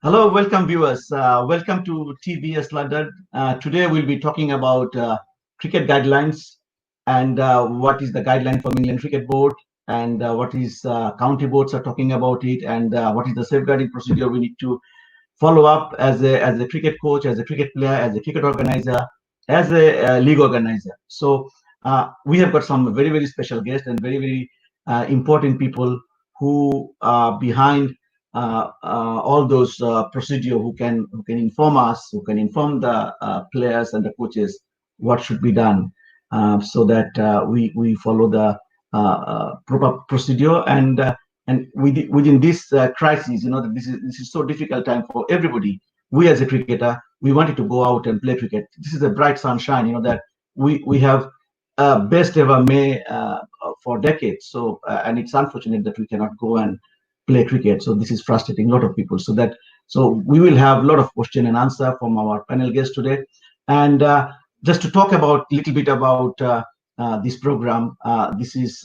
Hello, welcome viewers. Welcome to TBS London. Today we'll be talking about cricket guidelines and what is the guideline from England Cricket Board and what is county boards are talking about it and what is the safeguarding procedure we need to follow up as a cricket coach, as a cricket player, as a cricket organizer, as a league organizer. So we have got some very special guests and very important people who are behind all those procedure who can inform us, who can inform the players and the coaches what should be done, so that we follow the proper procedure and within this crisis, that this is so difficult time for everybody. We as a cricketer, we wanted to go out and play cricket. This is a bright sunshine, that we have best ever May for decades. So and it's unfortunate that we cannot go and play cricket. So this is frustrating a lot of people. So we will have a lot of question and answer from our panel guests today, and just to talk about a little bit about this program. This is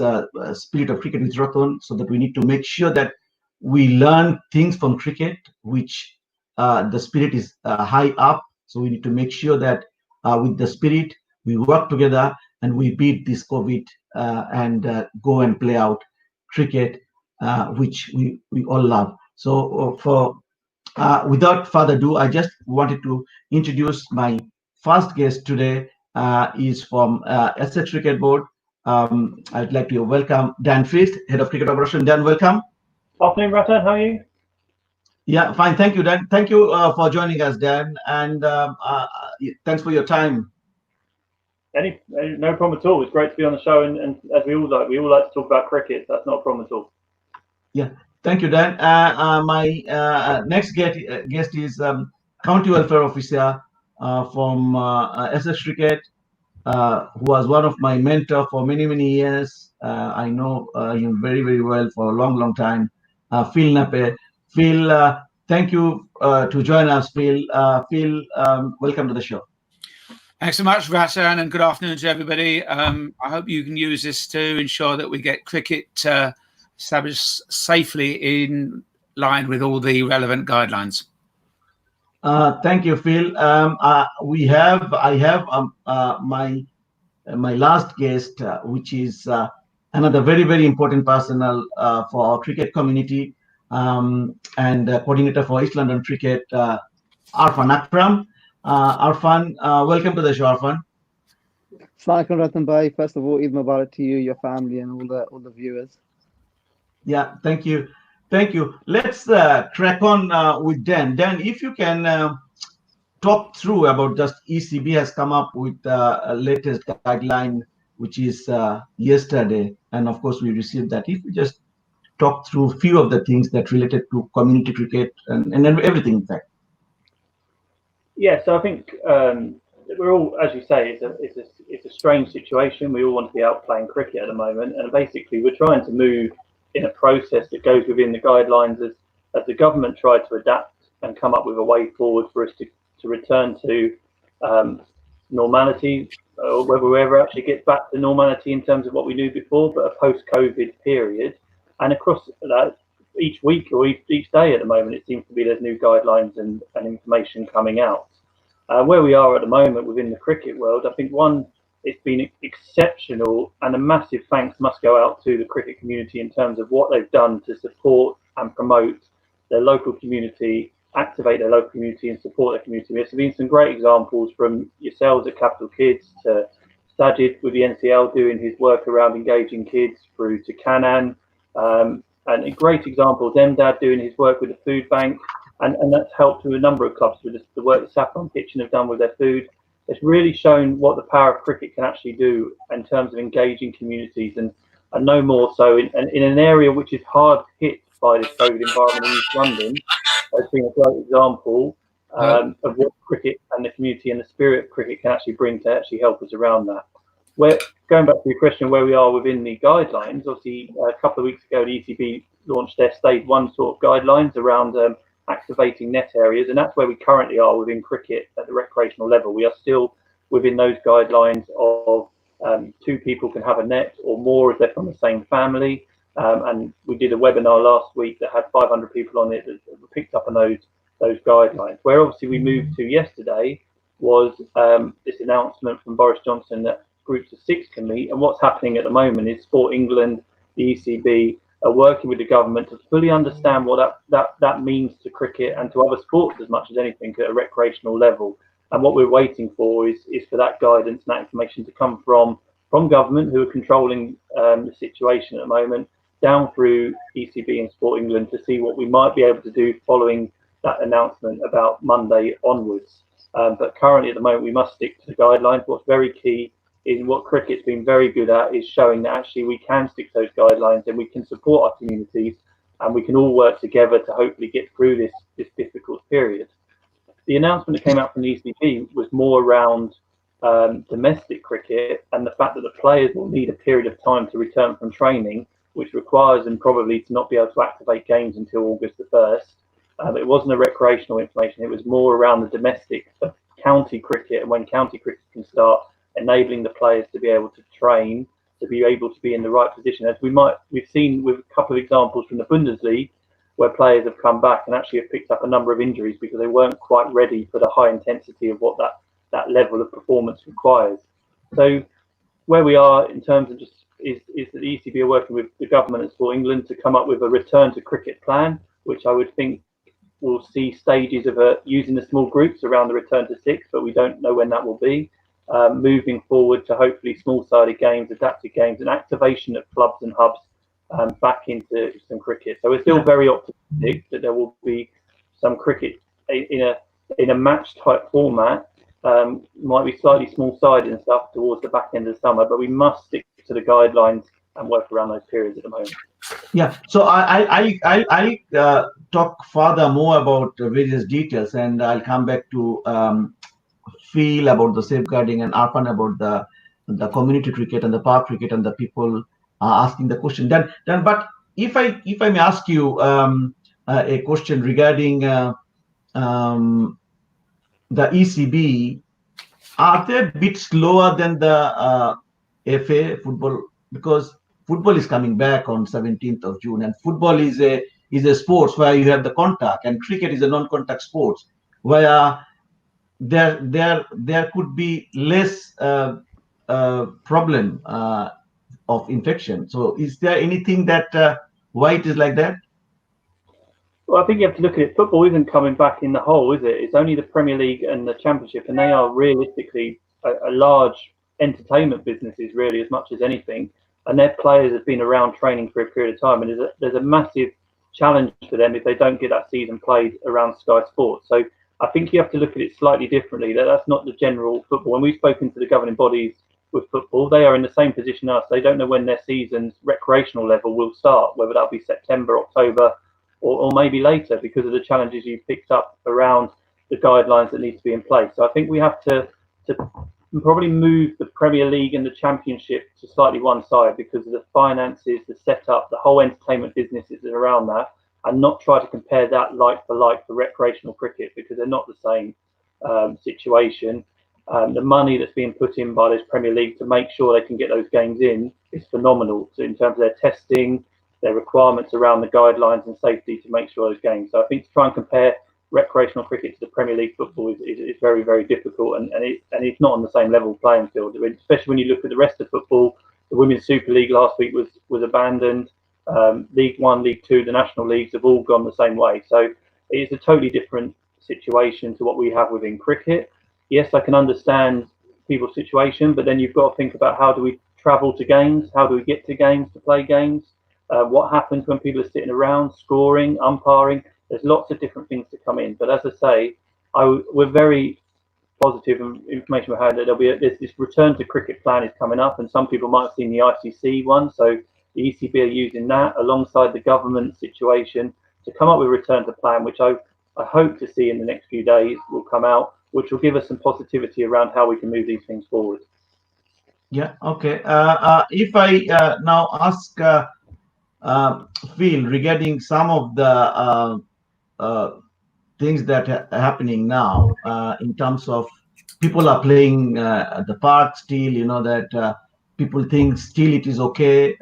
Spirit of Cricket with Ratan, so that we need to make sure that we learn things from cricket, which the spirit is high up. So we need to make sure that with the spirit, we work together and we beat this COVID and go and play out cricket, which we all love. So for without further ado, I just wanted to introduce my first guest today. Is from Essex Cricket Board. I'd like to welcome Dan Feist, Head of Cricket Operation. Dan, welcome. Afternoon, Ratan. How are you? Yeah, fine. Thank you, Dan. Thank you for joining us, Dan. And thanks for your time. No problem at all. It's great to be on the show, and as we all like to talk about cricket. So that's not a problem at all. Yeah, thank you, Dan. My next guest is County Welfare Officer from Essex Cricket, who was one of my mentor for many years. I know him very well for a long time. Phil Knappett. Phil, thank you to join us, Phil. Phil, welcome to the show. Thanks so much, Ratan, and good afternoon to everybody. I hope you can use this to ensure that we get cricket established safely in line with all the relevant guidelines. Thank you, Phil. I have my last guest, which is another very important personal for our cricket community, and coordinator for East London Cricket, Arfan Akram. Arfan, welcome to the show, Arfan. Assalamualaikum, Ratan Bhai. First of all, Eid Mubarak to you, your family, and all the viewers. Yeah, thank you. Let's crack on with Dan. Dan, if you can talk through about just ECB has come up with the latest guideline, which is yesterday, and of course we received that. If we just talk through a few of the things that related to community cricket and everything, in fact. Yeah, so I think we're all, as you say, it's a strange situation. We all want to be out playing cricket at the moment, and basically we're trying to move in a process that goes within the guidelines as the government tried to adapt and come up with a way forward for us to return to normality, or whether we ever actually get back to normality in terms of what we knew before, but a post-COVID period. And across that, each week or each day at the moment, it seems to be there's new guidelines and information coming out. Where we are at the moment within the cricket world, I think it's been exceptional, and a massive thanks must go out to the cricket community in terms of what they've done to support and promote their local community, activate their local community and support their community. There's been some great examples from yourselves at Capital Kids to Sajid with the NCL doing his work around engaging kids, through to Canan. And a great example, Demdad doing his work with the food bank, and that's helped with a number of clubs with the work that Saffron Kitchen have done with their food. It's really shown what the power of cricket can actually do in terms of engaging communities, and no more so in an area which is hard hit by this COVID environment in East London. Has been a great example of what cricket and the community and the spirit of cricket can actually bring to actually help us around that. Going back to your question, where we are within the guidelines, obviously a couple of weeks ago the ECB launched their stage 1 sort of guidelines around activating net areas, and that's where we currently are within cricket at the recreational level. We are still within those guidelines of 2 people can have a net or more if they're from the same family, and we did a webinar last week that had 500 people on it that picked up on those those guidelines. Where obviously we moved to yesterday was this announcement from Boris Johnson that groups of 6 can meet. And what's happening at the moment is Sport England, the ECB, are working with the government to fully understand what that means to cricket and to other sports as much as anything at a recreational level. And what we're waiting for is for that guidance and that information to come from government, who are controlling the situation at the moment, down through ECB and Sport England, to see what we might be able to do following that announcement about Monday onwards. But currently at the moment, we must stick to the guidelines. What's very key is what cricket's been very good at is showing that actually we can stick to those guidelines and we can support our communities and we can all work together to hopefully get through this difficult period. The announcement that came out from the ECB was more around domestic cricket and the fact that the players will need a period of time to return from training, which requires them probably to not be able to activate games until August the 1st. It wasn't a recreational information, it was more around the domestic county cricket and when county cricket can start, enabling the players to be able to train, to be able to be in the right position. As we've seen with a couple of examples from the Bundesliga, where players have come back and actually have picked up a number of injuries because they weren't quite ready for the high intensity of what that level of performance requires. So where we are in terms of just is that the ECB are working with the government and Sport England to come up with a return to cricket plan, which I would think will see stages of using the small groups around the return to 6, but we don't know when that will be. Moving forward to hopefully small-sided games, adapted games, and activation of clubs and hubs back into some cricket. So we're still very optimistic that there will be some cricket in a match-type format. Might be slightly small-sided and stuff towards the back end of the summer, but we must stick to the guidelines and work around those periods at the moment. Yeah. So I talk further more about various details, and I'll come back to Phil about the safeguarding and Arfan about the community cricket and the park cricket and the people asking the question. But if I may ask you a question regarding the ECB, are they a bit slower than the FA football? Because football is coming back on 17th of June, and football is a sports where you have the contact, and cricket is a non-contact sports where there could be less problem of infection. So is there anything that why it is like that? Well, I think you have to look at it. Football isn't coming back in the whole, is it? It's only the Premier League and the Championship, and they are realistically a large entertainment businesses, really, as much as anything. And their players have been around training for a period of time, and there's a massive challenge for them if they don't get that season played around Sky Sports. So I think you have to look at it slightly differently. That's not the general football. When we've spoken to the governing bodies with football, they are in the same position as us. They don't know when their season's recreational level will start, whether that'll be September, October, or maybe later, because of the challenges you've picked up around the guidelines that need to be in place. So I think we have to probably move the Premier League and the Championship to slightly one side because of the finances, the setup, the whole entertainment businesses around that, and not try to compare that like for recreational cricket, because they're not the same situation. The money that's being put in by those Premier League to make sure they can get those games in is phenomenal. So in terms of their testing, their requirements around the guidelines and safety to make sure those games. So I think to try and compare recreational cricket to the Premier League football is very, very difficult, and it's not on the same level playing field. Especially when you look at the rest of football, the Women's Super League last week was abandoned. League One, League Two, the national leagues have all gone the same way. So it is a totally different situation to what we have within cricket. Yes, I can understand people's situation, but then you've got to think about how do we travel to games? How do we get to games to play games? What happens when people are sitting around, scoring, umpiring? There's lots of different things to come in. But as I say, we're very positive information we had that there'll be this return to cricket plan is coming up, and some people might have seen the ICC one. So the ECB are using that alongside the government situation to come up with a return to plan, which I hope to see in the next few days will come out, which will give us some positivity around how we can move these things forward. Yeah. Okay. If I now ask Phil regarding some of the things that are happening now in terms of people are playing at the park still, that people think still it is okay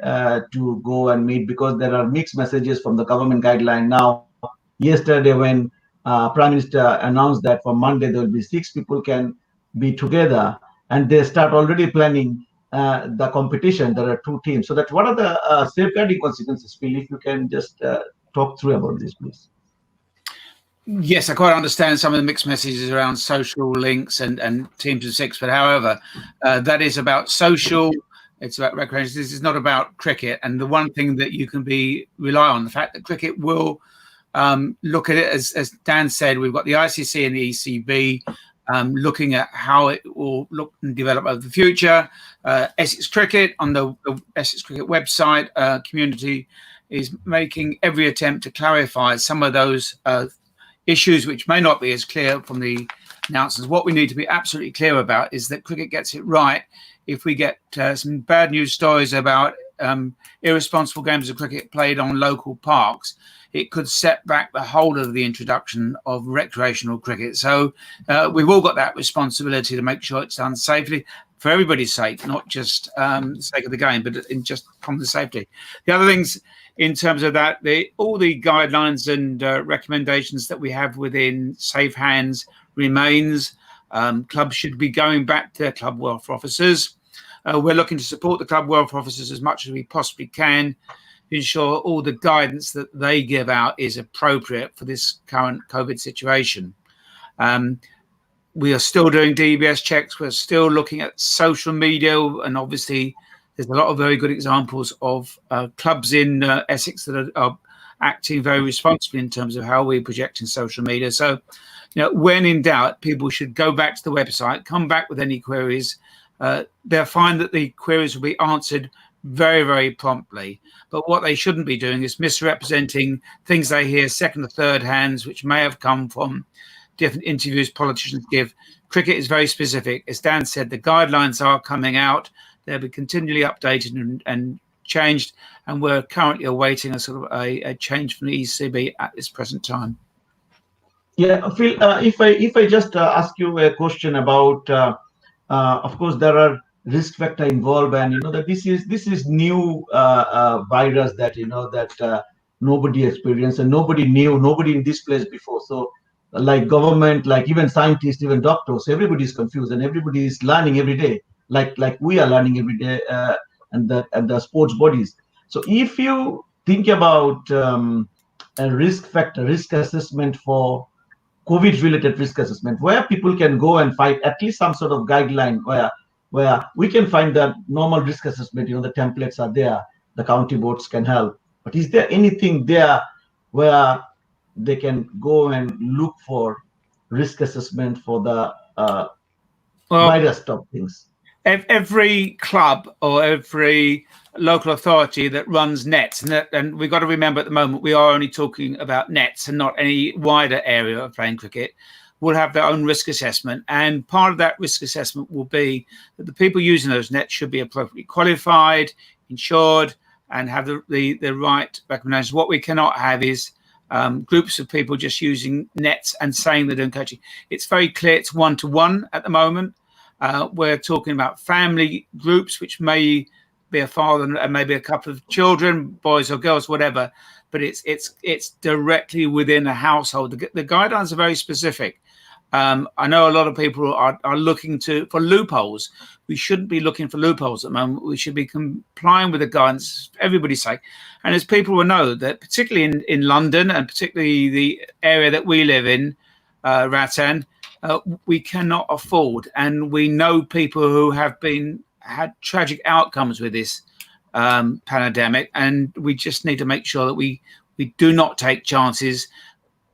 to go and meet, because there are mixed messages from the government guideline now. Yesterday when Prime Minister announced that for Monday there will be 6 people can be together, and they start already planning the competition. There are 2 teams. So that what are the safeguarding consequences, Phil? If you can just talk through about this, please. Yes, I quite understand some of the mixed messages around social links and teams of 6, but however, that is about social. It's about recreation. This is not about cricket. And the one thing that you can rely on, the fact that cricket will look at it, as Dan said, we've got the ICC and the ECB looking at how it will look and develop over the future. Essex Cricket, on the Essex Cricket website, community is making every attempt to clarify some of those issues which may not be as clear from the announcements. What we need to be absolutely clear about is that cricket gets it right. If we get some bad news stories about irresponsible games of cricket played on local parks, it could set back the whole of the introduction of recreational cricket. So we've all got that responsibility to make sure it's done safely for everybody's sake, not just the sake of the game, but in just common safety. The other things in terms of that, all the guidelines and recommendations that we have within safe hands remains. Clubs should be going back to their club welfare officers. We're looking to support the club welfare officers as much as we possibly can to ensure all the guidance that they give out is appropriate for this current COVID situation. We are still doing DBS checks. We're still looking at social media, and obviously there's a lot of very good examples of clubs in Essex that are acting very responsibly in terms of how we project in social media. So, when in doubt, people should go back to the website, come back with any queries. They'll find that the queries will be answered very, very promptly. But what they shouldn't be doing is misrepresenting things they hear second or third hands, which may have come from different interviews politicians give. Cricket is very specific. As Dan said, the guidelines are coming out. They'll be continually updated and changed, and we're currently awaiting a sort of a change from the ECB at this present time. Yeah, Phil, if I just ask you a question about, of course, there are risk factor involved, and that this is new virus that that nobody experienced and nobody knew, nobody in this place before. So, like government, like even scientists, even doctors, everybody is confused and everybody is learning every day. Like we are learning every day, and the sports bodies. So if you think about a risk factor, risk assessment for COVID-related risk assessment, where people can go and find at least some sort of guideline where we can find that normal risk assessment. The templates are there. The county boards can help. But is there anything there where they can go and look for risk assessment for the virus type things? Every club or every local authority that runs nets, and we've got to remember at the moment we are only talking about nets and not any wider area of playing cricket, will have their own risk assessment. And part of that risk assessment will be that the people using those nets should be appropriately qualified, insured, and have the right recommendations. What we cannot have is groups of people just using nets and saying they're doing coaching. It's very clear it's one-to-one at the moment. We're talking about family groups, which may be a father and maybe a couple of children, boys or girls, whatever. But it's directly within a household. The guidelines are very specific. I know a lot of people are looking for loopholes. We shouldn't be looking for loopholes at the moment. We should be complying with the guidance for everybody's sake. And as people will know, that particularly in London and particularly the area that we live in, Ratan, we cannot afford, and we know people who have had tragic outcomes with this pandemic, and we just need to make sure that we do not take chances.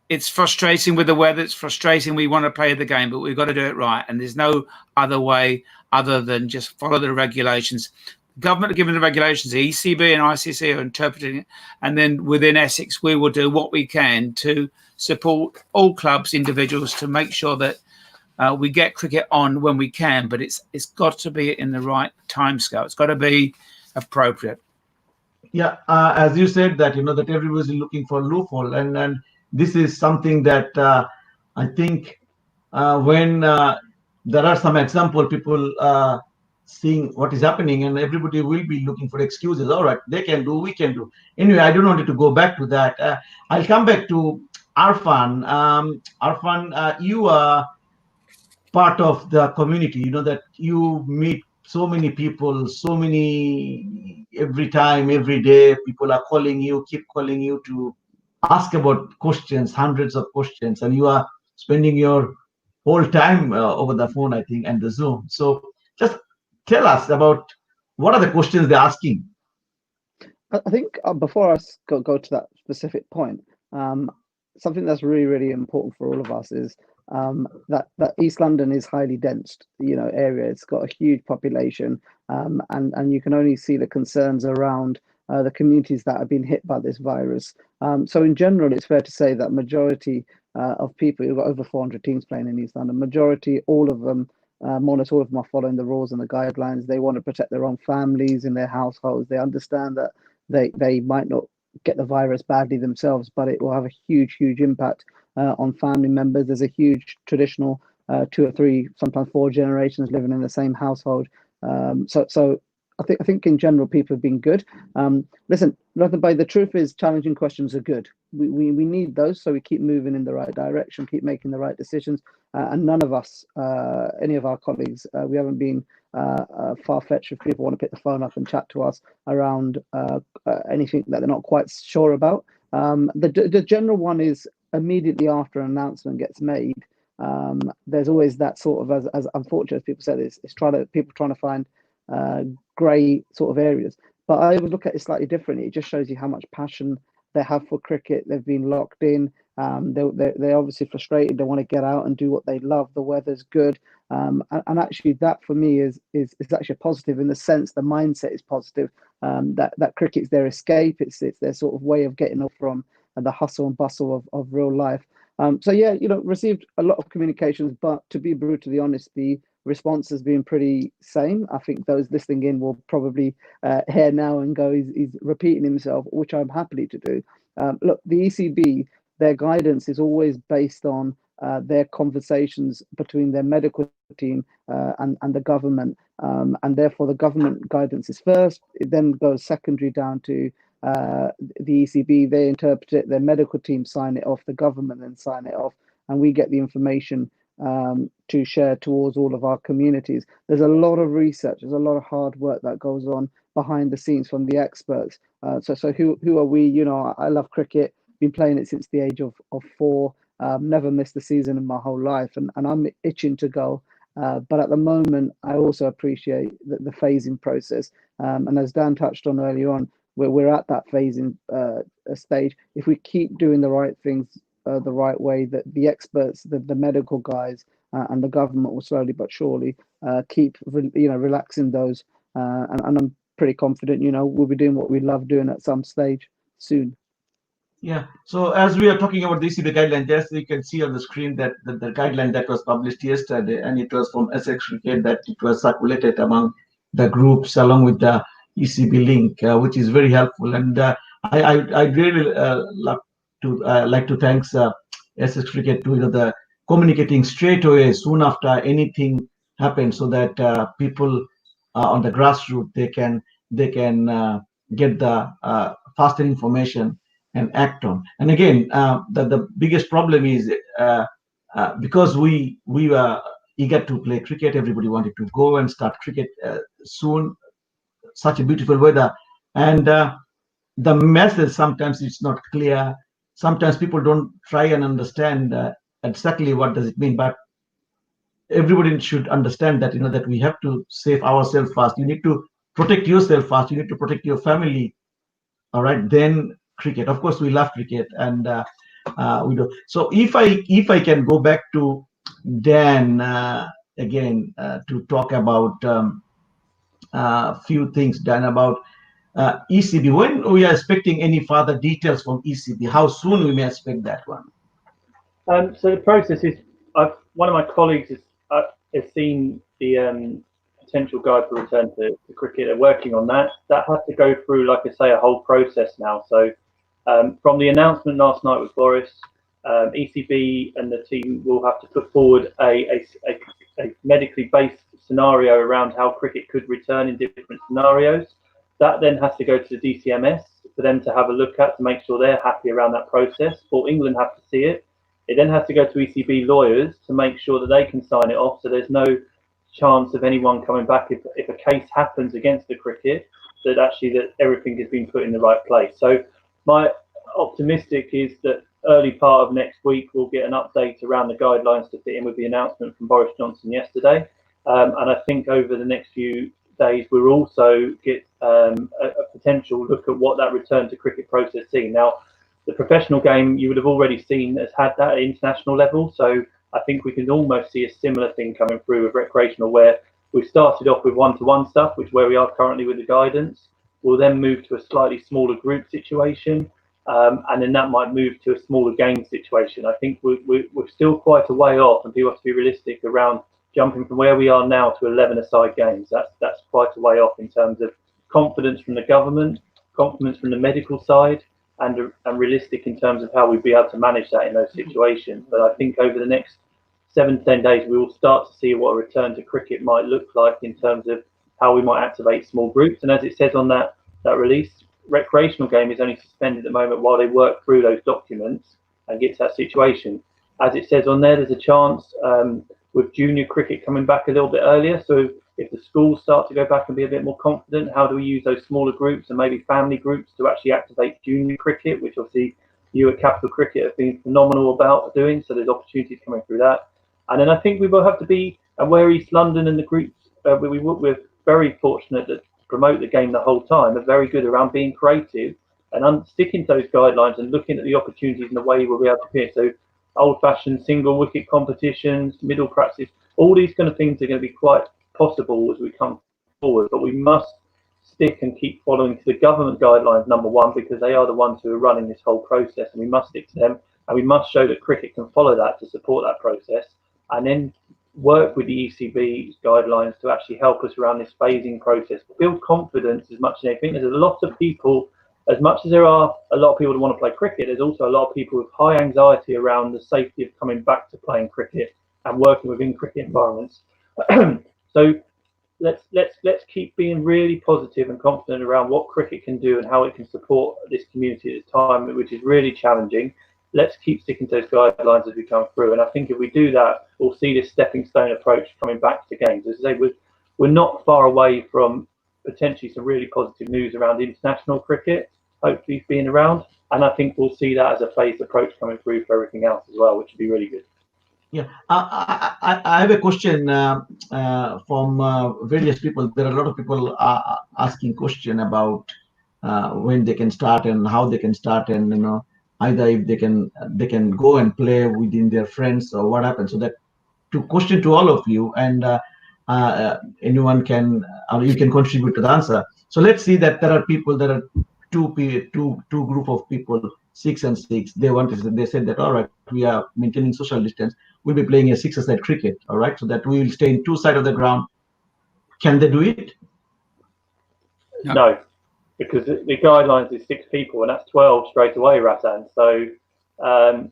It's frustrating with the weather. It's frustrating. We want to play the game, but we've got to do it right. And there's no other way other than just follow the regulations. The government are giving the regulations. The ECB and ICC are interpreting it. And then within Essex, we will do what we can to support all clubs, individuals, to make sure that we get cricket on when we can. But it's got to be in the right timescale. It's got to be appropriate. Yeah, as you said that that everybody is looking for a loophole, and this is something that I think when there are some example, people seeing what is happening, and everybody will be looking for excuses. All right, they can do, we can do. Anyway, I don't want to go back to that. I'll come back to Arfan, you are part of the community. You know that you meet so many people, so many every time, every day. People are calling you, keep calling you to ask about questions, hundreds of questions, and you are spending your whole time over the phone, I think, and the Zoom. So just tell us about what are the questions they're asking. I think before go to that specific point, um, something that's really, really important for all of us is that East London is highly dense, area. It's got a huge population, and you can only see the concerns around the communities that have been hit by this virus. So in general, it's fair to say that majority of people, you've got over 400 teams playing in East London, majority, all of them, more or less all of them are following the rules and the guidelines. They want to protect their own families and their households. They understand that they might not get the virus badly themselves, but it will have a huge impact on family members. There's a huge traditional 2 or 3, sometimes 4 generations living in the same household. So I think in general people have been good. Listen, the truth is challenging questions are good. We need those so we keep moving in the right direction, keep making the right decisions. And none of us, any of our colleagues, we haven't been far-fetched if people want to pick the phone up and chat to us around anything that they're not quite sure about. The general one is immediately after an announcement gets made. There's always that sort of, as unfortunate as people said, it's people trying to find grey sort of areas. But I would look at it slightly differently. It just shows you how much passion they have for cricket. They've been locked in. They're obviously frustrated. They want to get out and do what they love. The weather's good, and actually that for me is actually positive in the sense the mindset is positive. That cricket's their escape. It's their sort of way of getting off from the hustle and bustle of real life. So yeah, received a lot of communications, but to be brutally honest, the response has been pretty same. I think those listening in will probably hear now and go, he's repeating himself, which I'm happy to do. Look, the ECB, their guidance is always based on their conversations between their medical team and the government. And therefore, the government guidance is first. It then goes secondary down to the ECB. They interpret it, their medical team sign it off, the government then sign it off, and we get the information to share towards all of our communities. There's a lot of research, there's a lot of hard work that goes on behind the scenes from the experts. So who are we? I love cricket, been playing it since the age of 4, never missed a season in my whole life, and I'm itching to go. But at the moment, I also appreciate the phasing process. And as Dan touched on earlier on, we're at that phasing stage. If we keep doing the right things the right way, that the experts, the medical guys, and the government will slowly but surely keep relaxing those. And I'm pretty confident, we'll be doing what we love doing at some stage soon. Yeah. So as we are talking about the ECB guideline, just you can see on the screen that the guideline that was published yesterday, and it was from Essex Cricket, that it was circulated among the groups along with the ECB link, which is very helpful. And I really like to thank Essex Cricket to the communicating straight away soon after anything happens, so that people on the grassroots they can get the faster information and act on. And again, the biggest problem is because we were eager to play cricket. Everybody wanted to go and start cricket soon. Such a beautiful weather, and the message sometimes it's not clear. Sometimes people don't try and understand exactly what does it mean. But everybody should understand that that we have to save ourselves first. You need to protect yourself first. You need to protect your family. All right, then cricket. Of course, we love cricket, and we do. So if I can go back to Dan again to talk about a few things, Dan, about ECB. When we are expecting any further details from ECB, how soon we may expect that one? So the process is, one of my colleagues has seen the potential guide for return to cricket. They're working on that. That has to go through, like I say, a whole process now. So from the announcement last night with Boris, ECB and the team will have to put forward a medically based scenario around how cricket could return in different scenarios. That then has to go to the DCMS for them to have a look at, to make sure they're happy around that process. Sport England have to see it. It then has to go to ECB lawyers to make sure that they can sign it off, so there's no chance of anyone coming back if a case happens against the cricket, that actually that everything has been put in the right place. So my optimistic is that early part of next week we'll get an update around the guidelines to fit in with the announcement from Boris Johnson yesterday. And I think over the next few days we'll also get a potential look at what that return to cricket process seen. Now, the professional game you would have already seen has had that at international level, so I think we can almost see a similar thing coming through with recreational, where we've started off with one-to-one stuff, which where we are currently with the guidance. We'll then move to a slightly smaller group situation, and then that might move to a smaller game situation. I think we're still quite a way off, and people have to be realistic around jumping from where we are now to 11-a-side games. That's quite a way off in terms of confidence from the government, confidence from the medical side, and realistic in terms of how we'd be able to manage that in those situations. But I think over the next 7 to 10 days, we will start to see what a return to cricket might look like in terms of how we might activate small groups. And as it says on that release, recreational game is only suspended at the moment while they work through those documents and get to that situation. As it says on there, there's a chance with junior cricket coming back a little bit earlier. So if the schools start to go back and be a bit more confident, how do we use those smaller groups and maybe family groups to actually activate junior cricket, which obviously you at Capital Cricket have been phenomenal about doing. So there's opportunities coming through that. And then I think we will have to be aware East London and the groups, we're very fortunate that promote the game the whole time, are very good around being creative and sticking to those guidelines and looking at the opportunities and the way we'll be able to appear. So old-fashioned single wicket competitions, middle practice, all these kind of things are going to be quite possible as we come forward, but we must stick and keep following to the government guidelines, number one, because they are the ones who are running this whole process, and we must stick to them, and we must show that cricket can follow that to support that process, and then work with the ECB guidelines to actually help us around this phasing process, build confidence as much as anything. There's a lot of people, as much as there are a lot of people that want to play cricket, there's also a lot of people with high anxiety around the safety of coming back to playing cricket and working within cricket environments. So let's keep being really positive and confident around what cricket can do and how it can support this community at this time, which is really challenging. Let's keep sticking to those guidelines as we come through. And I think if we do that, we'll see this stepping stone approach coming back to games. As I say, we're not far away from potentially some really positive news around international cricket, hopefully being around. And I think we'll see that as a phased approach coming through for everything else as well, which would be really good. Yeah, I have a question from various people. There are a lot of people asking question about when they can start and how they can start, and either if they can go and play within their friends or what happens. So that question to all of you, and anyone can, or you can contribute to the answer. So let's see that there are people, there are two group of people, 6 and 6. They said that all right, we are maintaining social distance. We'll be playing a 6-a-side cricket, all right, so that we will stay in 2 sides of the ground. Can they do it? No, because the guidelines is 6 people, and that's 12 straight away, Ratan. So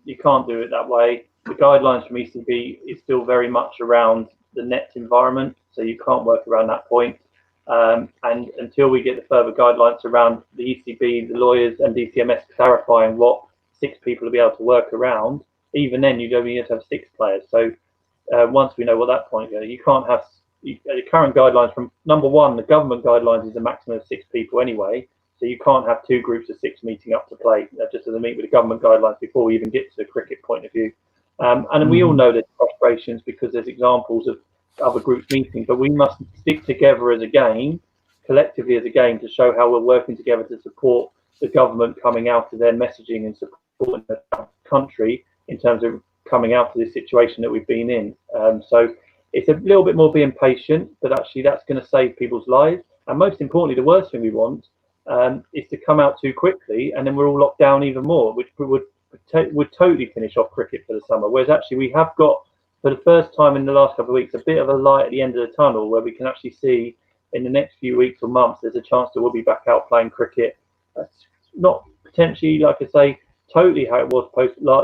you can't do it that way. The guidelines from ECB is still very much around the net environment, so you can't work around that point. And until we get the further guidelines around the ECB, the lawyers, and DCMS clarifying what 6 people will be able to work around, even then you'd only need to have 6 players. So once we know what that point is, you can't have the current guidelines from number one. The government guidelines is a maximum of 6 people anyway, so you can't have 2 groups of 6 meeting up to play. Just as I meet with the government guidelines before we even get to the cricket point of view. And we all know there's frustrations because there's examples of other groups meeting, but we must stick together as a game, collectively as a game, to show how we're working together to support the government coming out of their messaging and supporting the country in terms of coming out of this situation that we've been in. So it's a little bit more being patient, but actually that's going to save people's lives. And most importantly, the worst thing we want is to come out too quickly and then we're all locked down even more, which would totally finish off cricket for the summer. Whereas actually we have got, for the first time in the last couple of weeks, a bit of a light at the end of the tunnel where we can actually see in the next few weeks or months there's a chance that we'll be back out playing cricket. Not potentially, like I say, totally how it was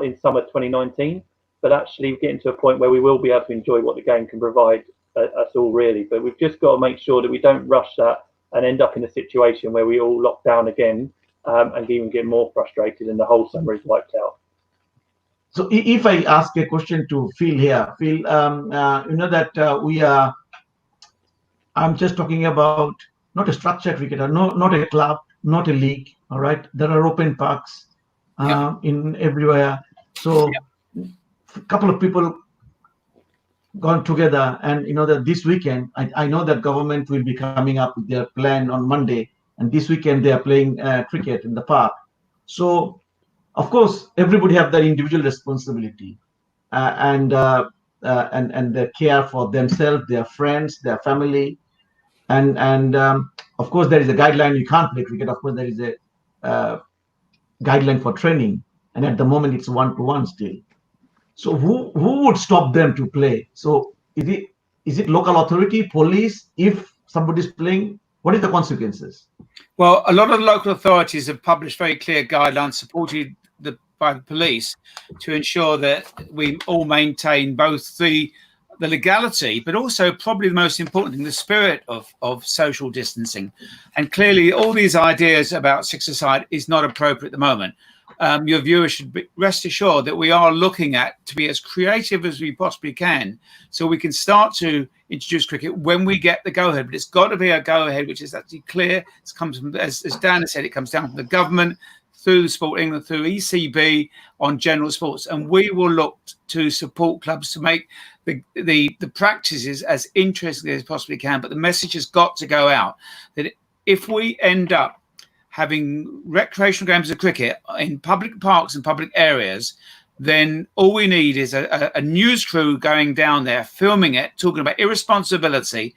in summer 2019, but actually getting to a point where we will be able to enjoy what the game can provide us all, really. But we've just got to make sure that we don't rush that and end up in a situation where we all lock down again and even get more frustrated and the whole summer is wiped out. So if I ask a question to Phil here, Phil, you know that I'm just talking about not a structured cricketer, not a club, not a league. All right, there are open parks in everywhere. So a couple of people gone together, and you know that this weekend, I know that government will be coming up with their plan on Monday, and this weekend they are playing cricket in the park. So of course, everybody have their individual responsibility and the care for themselves, their friends, their family, and of course there is a guideline. You can't play cricket. Of course, there is a guideline for training, and at the moment it's 1-to-1 still. So who would stop them to play? So is it local authority, police? If somebody's playing, what is the consequences? Well, a lot of the local authorities have published very clear guidelines supported by the police to ensure that we all maintain both the legality, but also probably the most important thing, the spirit of social distancing. And clearly all these ideas about six-a-side is not appropriate at the moment. Your viewers should rest assured that we are looking at to be as creative as we possibly can, so we can start to introduce cricket when we get the go-ahead. But it's got to be a go-ahead which is actually clear. It comes from, as Dan has said, it comes down from the government, through the Sport England, through ECB on general sports, and we will look to support clubs to make the practices as interesting as possibly can. But the message has got to go out that if we end up having recreational games of cricket in public parks and public areas, then all we need is a news crew going down there, filming it, talking about irresponsibility,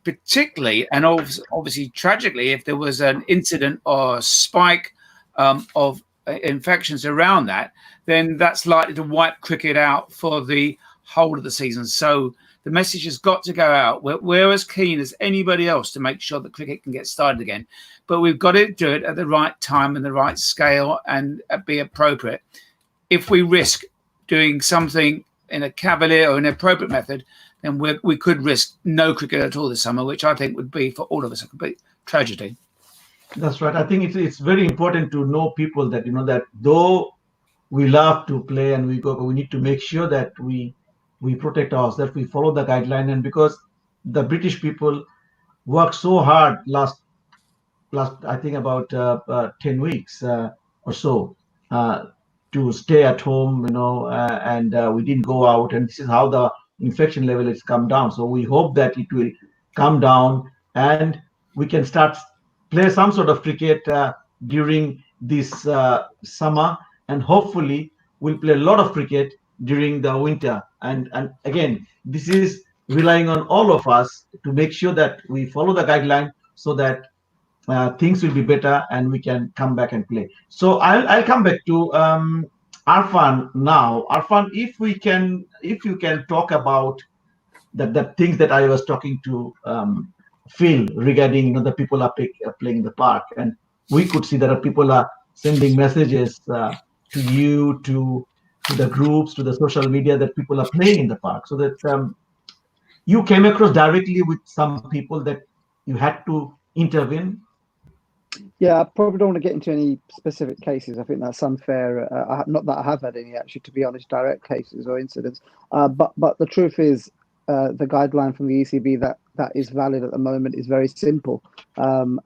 particularly and obviously tragically, if there was an incident or a spike of infections around that, then that's likely to wipe cricket out for the whole of the season. So the message has got to go out. We're as keen as anybody else to make sure that cricket can get started again, but we've got to do it at the right time and the right scale and be appropriate. If we risk doing something in a cavalier or inappropriate method, then we could risk no cricket at all this summer, which I think would be for all of us a complete tragedy. That's right. I think it's very important to know people that, you know, that though we love to play and we need to make sure that we protect ourselves, we follow the guideline. And because the British people worked so hard last I think about 10 weeks or so to stay at home, you know, and we didn't go out, and this is how the infection level has come down. So we hope that it will come down and we can start play some sort of cricket during this summer, and hopefully we'll play a lot of cricket during the winter. And again, this is relying on all of us to make sure that we follow the guideline so that things will be better and we can come back and play. So I'll come back to Arfan now. Arfan, if you can talk about the things that I was talking to Phil regarding, you know, the people are playing in the park, and we could see that people are sending messages to you, to the groups, to the social media, that people are playing in the park. So that you came across directly with some people that you had to intervene. Yeah, I probably don't want to get into any specific cases. I think that's unfair. Not that I have had any, actually, to be honest, direct cases or incidents. But the truth is, the guideline from the ECB that is valid at the moment is very simple.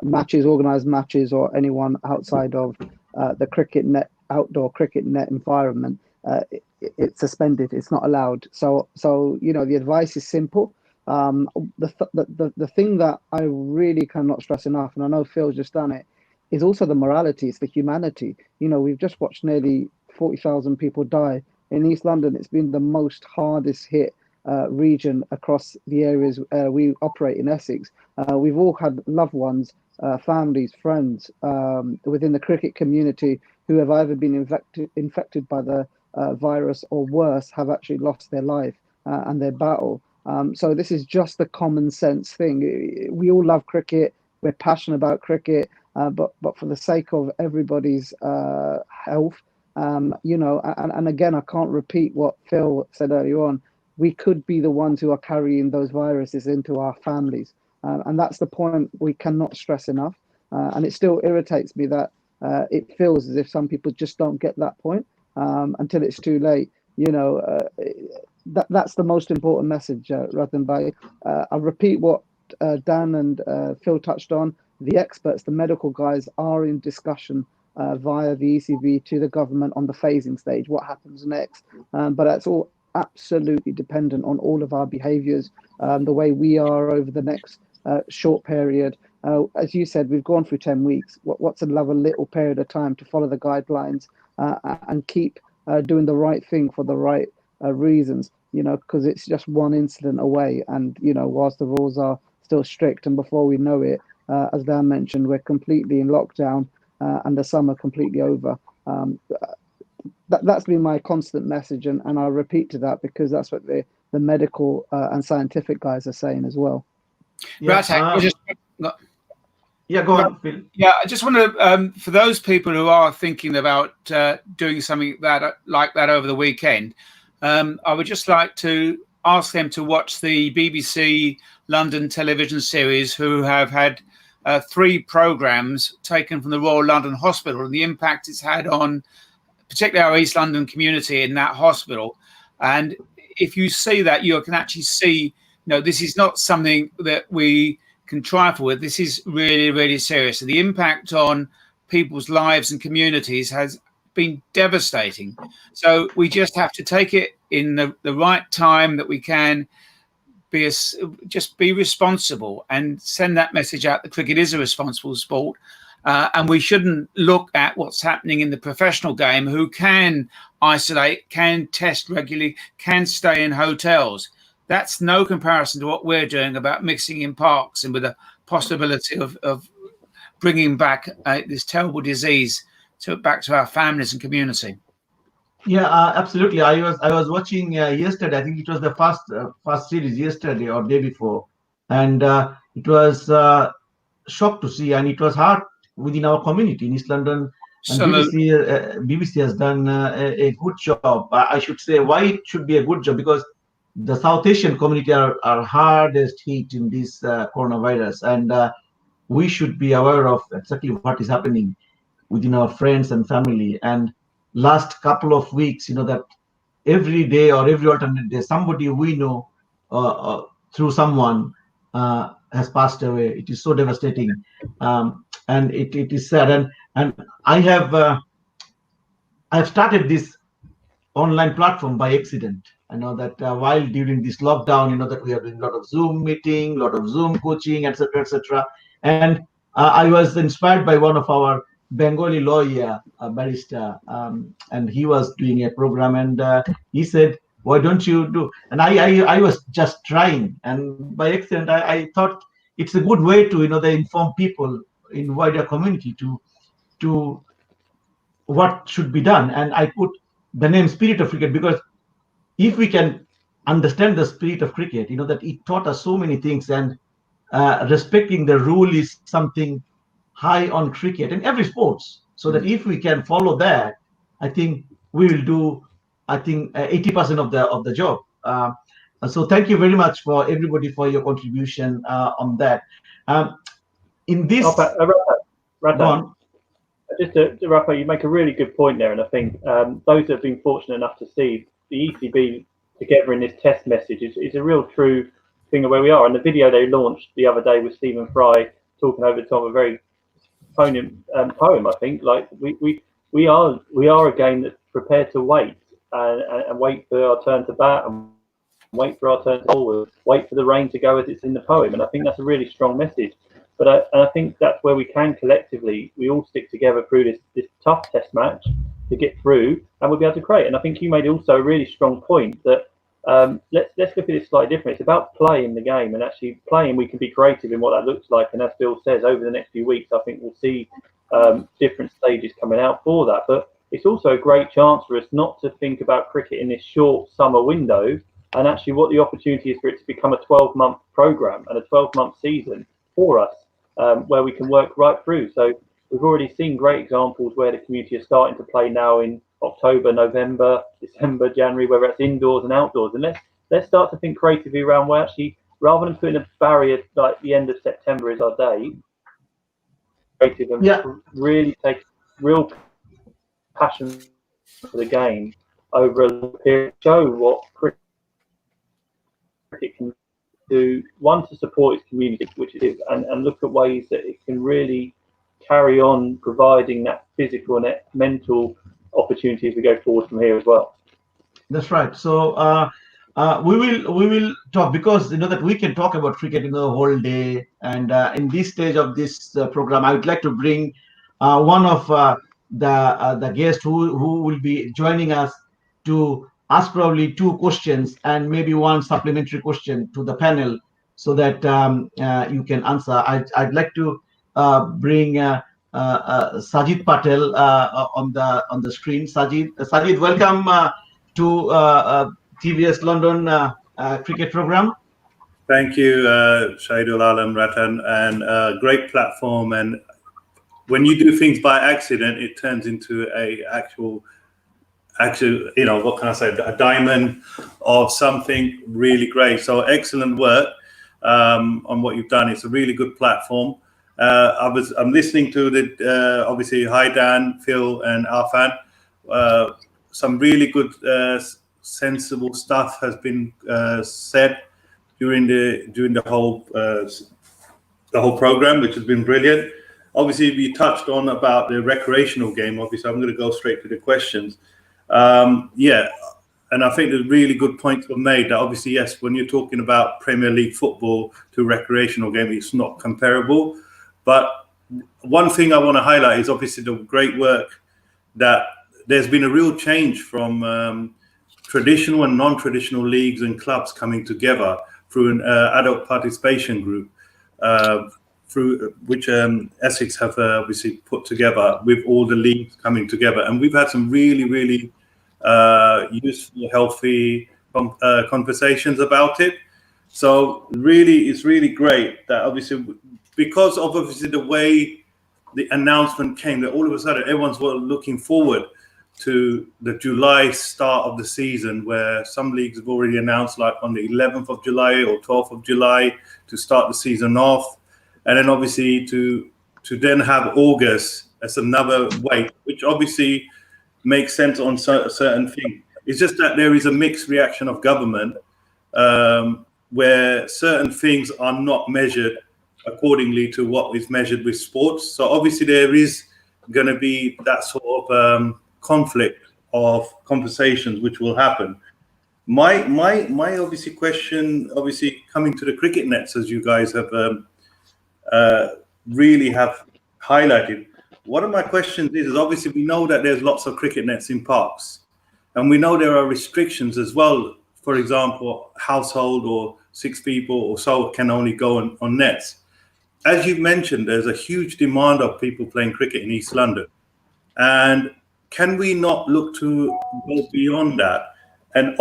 Matches, organised matches, or anyone outside of the cricket net, outdoor cricket net environment, it's suspended. It's not allowed. So you know, the advice is simple. The thing that I really cannot stress enough, and I know Phil's just done it, is also the morality. It's the humanity. You know, we've just watched nearly 40,000 people die in East London. It's been the most hardest hit region across the areas we operate in Essex. We've all had loved ones, families, friends within the cricket community who have either been infected by the virus or worse, have actually lost their life and their battle. So this is just the common sense thing. We all love cricket. We're passionate about cricket, but for the sake of everybody's health, you know, and again, I can't repeat what Phil said earlier on. We could be the ones who are carrying those viruses into our families. And that's the point we cannot stress enough. And it still irritates me that it feels as if some people just don't get that point until it's too late. That's the most important message, Ratan Bhai. I'll repeat what Dan and Phil touched on. The experts, the medical guys, are in discussion via the ECB to the government on the phasing stage, what happens next. But that's all absolutely dependent on all of our behaviours, the way we are over the next short period. As you said, we've gone through 10 weeks. What's another little period of time to follow the guidelines and keep doing the right thing for the right reasons, because it's just one incident away. And, whilst the rules are still strict, and before we know it, as Dan mentioned, we're completely in lockdown and the summer completely over. That's been my constant message, and I'll repeat to that because that's what the medical and scientific guys are saying as well. Yeah, go on, Phil. Yeah, I just want to, for those people who are thinking about doing something like that over the weekend, I would just like to ask them to watch the BBC London television series, who have had 3 programmes taken from the Royal London Hospital and the impact it's had on particularly our East London community in that hospital. And if you see that, you can actually see, this is not something that we can trifle with. This is really, really serious. And the impact on people's lives and communities has been devastating. So we just have to take it in the right time that we can, just be responsible and send that message out that cricket is a responsible sport. And we shouldn't look at what's happening in the professional game, who can isolate, can test regularly, can stay in hotels. That's no comparison to what we're doing about mixing in parks and with the possibility of bringing back this terrible disease back to our families and community. Yeah, absolutely. I was watching yesterday. I think it was the first series yesterday or day before, and it was shocked to see, and it was hard within our community in East London. And BBC has done a good job. I should say why it should be a good job, because the South Asian community are hardest hit in this coronavirus, and we should be aware of exactly what is happening within our friends and family. And last couple of weeks, that every day or every alternate day, somebody we know through someone has passed away. It is so devastating, and it is sad. And I have started this online platform by accident. I know that while during this lockdown, that we are doing a lot of Zoom meeting, a lot of Zoom coaching, etc., etc. And I was inspired by one of our Bengali lawyer, barrister, and he was doing a program, and he said, "Why don't you do?" And I was just trying, and by accident, I thought it's a good way to they inform people in wider community to what should be done. And I put the name Spirit of Cricket because if we can understand the spirit of cricket, that it taught us so many things, and respecting the rule is something high on cricket and every sports. So that if we can follow that, I think we will do 80% of the job. So thank you very much for everybody for your contribution on that. In this, Ratan, just to wrap up, you make a really good point there, and I think those that have been fortunate enough to see the ECB together in this test message is a real true thing of where we are. And the video they launched the other day with Stephen Fry talking over the top of a very poem, I think. Like we are a game that's prepared to wait and wait for our turn to bat and wait for our turn to bowl, wait for the rain to go as it's in the poem. And I think that's a really strong message. But I think that's where we can collectively, we all stick together through this tough test match to get through, and we'll be able to create. And I think you made also a really strong point that let's look at it slightly different. It's about playing the game, and actually playing, we can be creative in what that looks like. And as Phil says, over the next few weeks, I think we'll see different stages coming out for that. But it's also a great chance for us not to think about cricket in this short summer window, and actually what the opportunity is for it to become a 12-month program and a 12-month season for us, where we can work right through. So we've already seen great examples where the community is starting to play now in October, November, December, January, whether it's indoors and outdoors. And let's start to think creatively around, well, actually, rather than putting a barrier like the end of September is our day, and really take real passion for the game over a long period, show what cricket can do, one, to support its community, which it is, and look at ways that it can really carry on providing that physical and mental opportunity as we go forward from here as well. That's right. So we will talk, because you know that we can talk about cricket in the whole day. And in this stage of this program, I would like to bring one of the guests who will be joining us to ask probably two questions and maybe one supplementary question to the panel, so that you can answer. I'd like to bring Sajid Patel on the screen. Sajid, welcome to TVS London cricket program. Thank you, Shahidul Alam, Ratan, and great platform. And when you do things by accident, it turns into a actual, you know, what can I say, a diamond of something really great. So excellent work on what you've done. It's a really good platform. I'm listening to the obviously Dan, Phil, and Arfan. Some really good, sensible stuff has been said during the whole program, which has been brilliant. Obviously, we touched on about the recreational game. Obviously, I'm going to go straight to the questions. And I think the really good points were made that obviously, yes, when you're talking about Premier League football to recreational game, it's not comparable. But one thing I want to highlight is obviously the great work that there's been a real change from traditional and non-traditional leagues and clubs coming together through an adult participation group, through which Essex have obviously put together, with all the leagues coming together. And we've had some really, really useful, healthy conversations about it. So really, it's really great that obviously, because of obviously the way the announcement came, that all of a sudden everyone's looking forward to the July start of the season, where some leagues have already announced like on the 11th of July or 12th of July to start the season off. And then obviously to then have August as another wait, which obviously makes sense on certain things. It's just that there is a mixed reaction of government where certain things are not measured accordingly to what is measured with sports. So obviously there is going to be that sort of conflict of conversations which will happen. My obviously question, obviously coming to the cricket nets, as you guys have really have highlighted. One of my questions is obviously we know that there's lots of cricket nets in parks, and we know there are restrictions as well. For example, household or 6 people or so can only go on nets. As you've mentioned, there's a huge demand of people playing cricket in East London. And can we not look to go beyond that and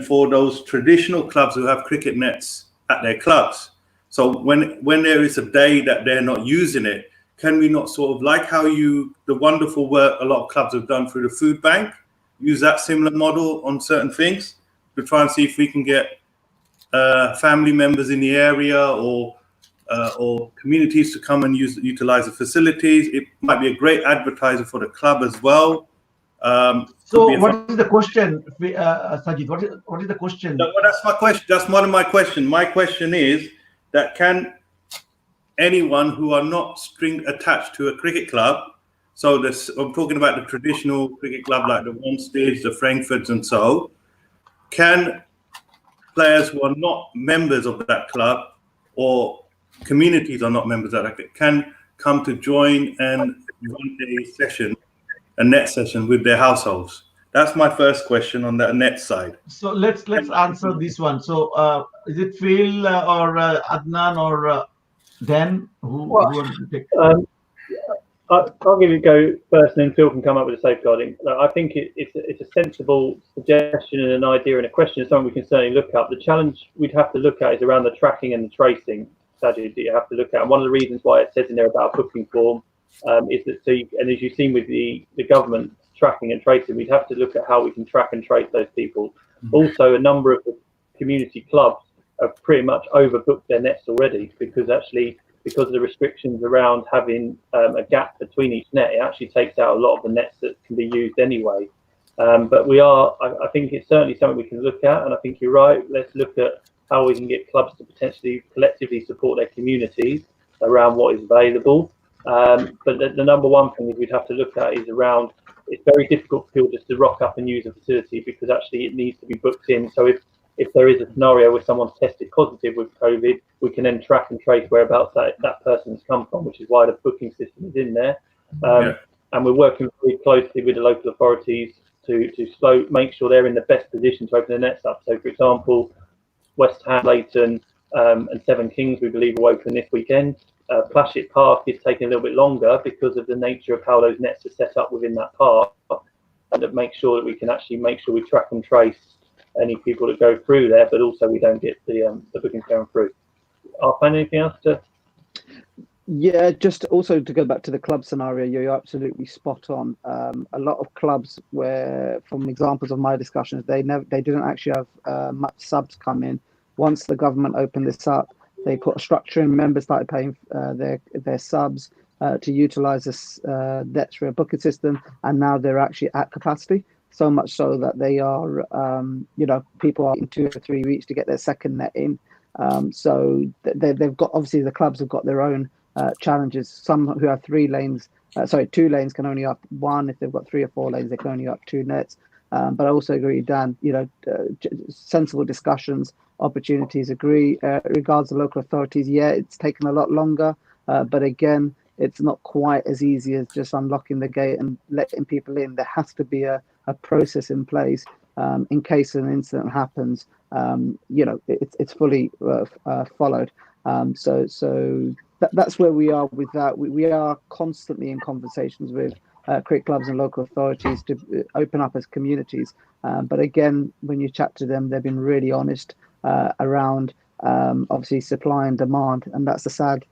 for those traditional clubs who have cricket nets at their clubs? So when there is a day that they're not using it, can we not sort of, like how the wonderful work a lot of clubs have done through the food bank, use that similar model on certain things to try and see if we can get family members in the area or communities to come and utilize the facilities? It might be a great advertiser for the club as well. So what is the question, Sajid? What is the question? No, that's my question. That's one of my questions. My question is that can anyone who are not string attached to a cricket club, so I'm talking about the traditional cricket club like the Wansteads, the Frankfords and so, can players who are not members of that club or communities are not members of that club, can come to join and run a net session with their households? That's my first question on the net side. So let's answer this one. So is it Phil or Adnan or Dan who want to take? I'll give it a go first, and then Phil can come up with a safeguarding. I think it's a sensible suggestion and an idea and a question. It's something we can certainly look at. The challenge we'd have to look at is around the tracking and the tracing, Sajid, that you have to look at. And one of the reasons why it says in there about a booking form is that, and as you've seen with the government tracking and tracing, we'd have to look at how we can track and trace those people. Also, a number of the community clubs have pretty much overbooked their nets already, because of the restrictions around having a gap between each net, it actually takes out a lot of the nets that can be used anyway. But I think it's certainly something we can look at, and I think you're right. Let's look at how we can get clubs to potentially collectively support their communities around what is available. But the number one thing that we'd have to look at is around, it's very difficult for people just to rock up and use a facility, because actually it needs to be booked in. So if there is a scenario where someone's tested positive with COVID, we can then track and trace whereabouts that person's come from, which is why the booking system is in there. And we're working very closely with the local authorities to make sure they're in the best position to open the nets up. So, for example, West Ham, Leighton, and Seven Kings, we believe, will open this weekend. Plashet Park is taking a little bit longer because of the nature of how those nets are set up within that park, and to make sure that we can actually make sure we track and trace any people that go through there, but also we don't get the bookings going through. Arfan, anything else to? Yeah, just also to go back to the club scenario, you're absolutely spot on. A lot of clubs, where from examples of my discussions, they didn't actually have much subs come in. Once the government opened this up, they put a structure in. Members started paying their subs to utilize this nets for a booking system, and now they're actually at capacity. So much so that they are, people are in 2 or 3 weeks to get their second net in. So they've got, obviously the clubs have got their own challenges. Some who have 2 lanes can only up 1. If they've got 3 or 4 lanes, they can only up 2 nets. But I also agree, Dan, sensible discussions, opportunities, agree. Regards to local authorities, yeah, it's taken a lot longer. But again, it's not quite as easy as just unlocking the gate and letting people in. There has to be a process in place in case an incident happens. It's fully followed. So that's where we are with that. We are constantly in conversations with cricket clubs and local authorities to open up as communities. But again, when you chat to them, they've been really honest around obviously supply and demand, and that's a sad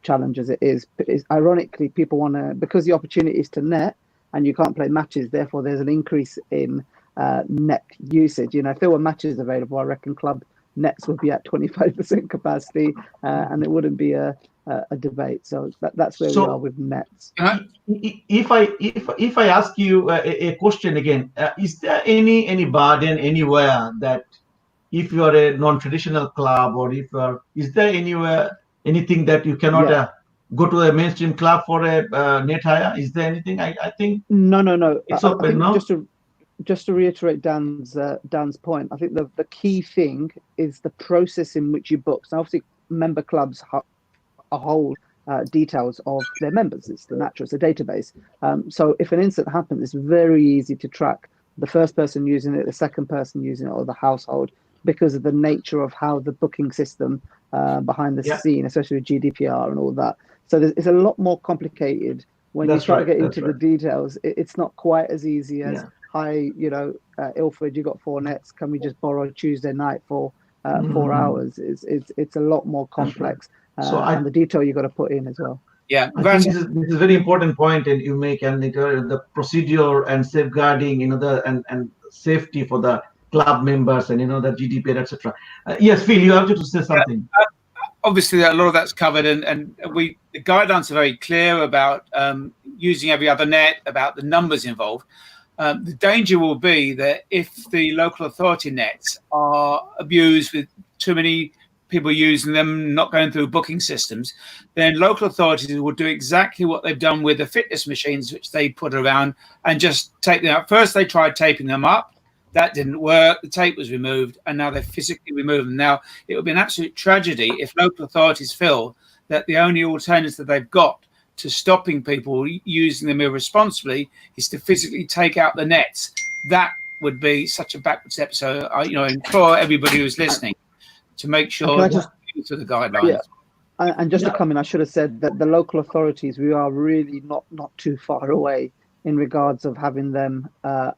challenge as it is. But ironically, people want to, because the opportunity is to net and you can't play matches, therefore there's an increase in net usage. If there were matches available, I reckon club nets would be at 25% capacity, and it wouldn't be a debate. So that's where we are with nets. If I ask you a question again, is there any burden anywhere that if you are a non-traditional club, or is there anywhere anything that you cannot go to a mainstream club for a net hire? Is there anything? I think no. It's open, no? Just to reiterate Dan's point, I think the key thing is the process in which you book. So obviously, member clubs hold details of their members. It's the natural, it's a database. So if an incident happens, it's very easy to track the first person using it, the second person using it, or the household, because of the nature of how the booking system behind the scene, especially with GDPR and all that. So it's a lot more complicated when you start to get into the details. It's not quite as easy as, hi, Ilford, you got 4 nets. Can we just borrow Tuesday night for 4 hours? It's a lot more complex, and the detail you got to put in as well. Yeah, I think this is a very important point, and you make, and the procedure and safeguarding, and safety for the club members, and the GDPR, etc. Yes, Phil, you have to say something. Obviously, a lot of that's covered, and the guidelines are very clear about using every other net, about the numbers involved. The danger will be that if the local authority nets are abused with too many people using them, not going through booking systems, then local authorities will do exactly what they've done with the fitness machines, which they put around, and just take them out. First, they tried taping them up. That didn't work. The tape was removed, and now they physically remove them. Now, it would be an absolute tragedy if local authorities feel that the only alternative they've got to stopping people using them irresponsibly is to physically take out the nets. That would be such a backward step. So, I implore everybody who's listening to make sure to the guidelines. Yeah. And just to come in, I should have said that the local authorities, we are really not too far away in regards of having them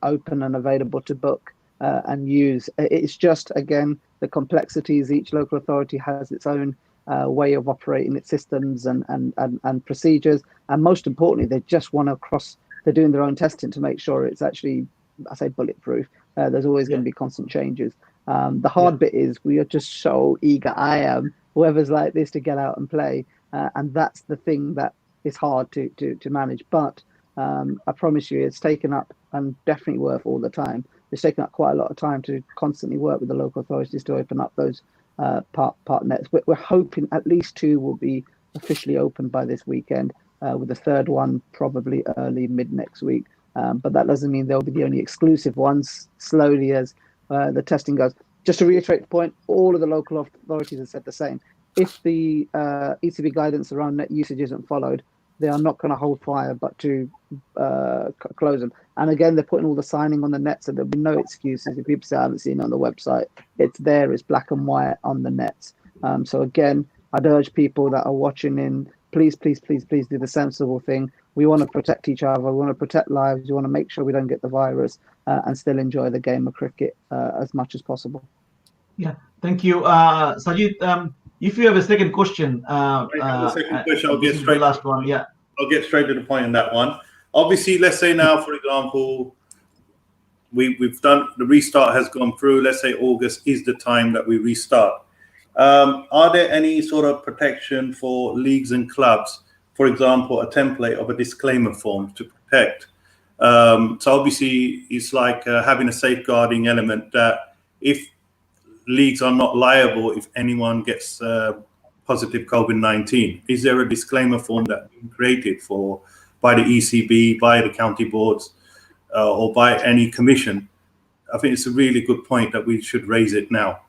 open and available to book and use. It's just, again, the complexities. Each local authority has its own way of operating its systems and procedures. And most importantly, they just want to they're doing their own testing to make sure it's actually, I say, bulletproof. There's always going to be constant changes. The hard bit is we are just so eager. I am, whoever's like this, to get out and play, and that's the thing that is hard to manage. But I promise you, it's taken up, and definitely worth all the time. It's taken up quite a lot of time to constantly work with the local authorities to open up those part nets. We're hoping at least 2 will be officially open by this weekend, with the third one probably early mid next week. But that doesn't mean they'll be the only exclusive ones. Slowly as the testing goes. Just to reiterate the point, all of the local authorities have said the same. If the ECB guidance around net usage isn't followed, they are not going to hold fire, but to close them. And again, they're putting all the signing on the net, so there'll be no excuses. If people say I haven't seen it on the website, it's there, it's black and white on the nets. So again, I'd urge people that are watching in, please do the sensible thing. We want to protect each other. We want to protect lives. We want to make sure we don't get the virus and still enjoy the game of cricket as much as possible. Yeah, thank you. Sajid, if you have a second question, I'll get this is straight the last one. Yeah, I'll get straight to the point on that one. Obviously, let's say now, for example, we've done the restart has gone through. Let's say August is the time that we restart. Are there any sort of protection for leagues and clubs? For example, a template of a disclaimer form to protect. So obviously, it's like having a safeguarding element that if leagues are not liable if anyone gets positive COVID-19, is there a disclaimer form that's been created by the ECB, by the county boards, or by any commission? I think it's a really good point that we should raise it now.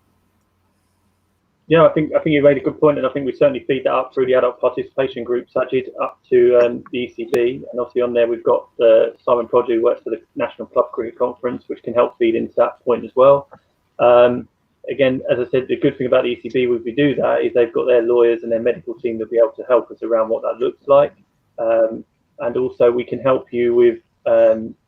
Yeah, I think you made a good point, and I think we certainly feed that up through the adult participation group, Sajid, up to the ECB, and obviously on there we've got Simon Prodger, who works for the National Club Cricket Conference, which can help feed into that point as well. Again, as I said, the good thing about the ECB when we do that is they've got their lawyers and their medical team that'll be able to help us around what that looks like, and also we can help you with